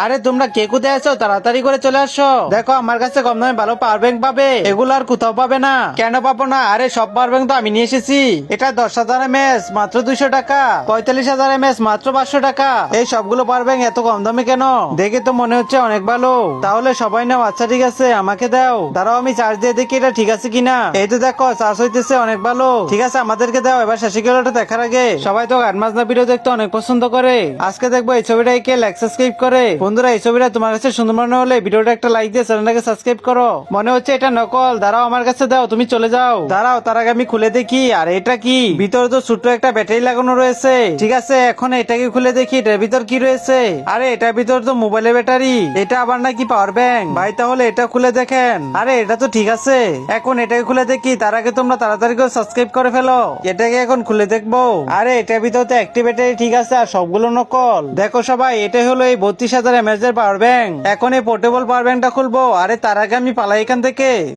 আরে তোমরা কে কোথায় আছো? তাড়াতাড়ি করে চলে আসো। দেখো আমার কাছে কম দামে ভালো পাওয়ার ব্যাংক পাবে, এগুলো আর কোথাও পাবে না। কেন পাবো না? আরে সব পাওয়ার ব্যাংক তো আমি নিয়ে এসেছি। এটা 10,000 এমএস মাত্র 200 টাকা, 45,000 এমএস মাত্র 500 টাকা। এই সবগুলো পাওয়ার ব্যাংক এত কম দামে কেন? দেখে তো মনে হচ্ছে অনেক ভালো। তাহলে সবাই নাও। আচ্ছা ঠিক আছে, আমাকে দাও। দাঁড়াও আমি চার্জ দিয়ে দেখি এটা ঠিক আছে কিনা। এই তো দেখো চার্জ হইতেছে অনেক ভালো। ঠিক আছে আমাদেরকে দাও। এবার শেষে গেল দেখার আগে সবাই তো গান মাজনা ভিডিও দেখতে অনেক পছন্দ করে। আজকে দেখবো এই ছবিটাই কে লাইক সাবস্ক্রাইব করে। বন্ধুরা এই ছবিটা তোমার কাছে সুন্দর মনে হলে ভিডিওটা একটা লাইক দিয়ে চ্যানেলটাকে সাবস্ক্রাইব করো। মনে হচ্ছে এটা নকল। দাঁড়াও আমার কাছে দাও, তুমি চলে যাও। দাঁড়াও তার আগে আমি খুলে দেখি। আর এটা কি? ভিতরে তো ছোট্ট একটা ব্যাটারি লাগানো রয়েছে। ঠিক আছে এখন এটাকে খুলে দেখি এটার ভিতর কি রয়েছে। আরে এটার ভিতর তো মোবাইলের ব্যাটারি। এটা আবার নাকি পাওয়ার ব্যাংক। ভাই তাহলে এটা খুলে দেখেন। আরে এটা তো ঠিক আছে। এখন এটাকে খুলে দেখি। তার আগে তোমরা তাড়াতাড়ি করে সাবস্ক্রাইব করে ফেলো। এটাকে এখন খুলে দেখবো। আরে এটার ভিতর তো একটি ব্যাটারি ঠিক আছে, আর সবগুলো নকল। দেখো সবাই এটাই হলো এই 32,000 এমএএচ এর পাওয়ার ব্যাংক। এখন এই পোর্টেবল পাওয়ার ব্যাংকটা খুলবো। আরে তার আগে আমি পালাই এখান থেকে।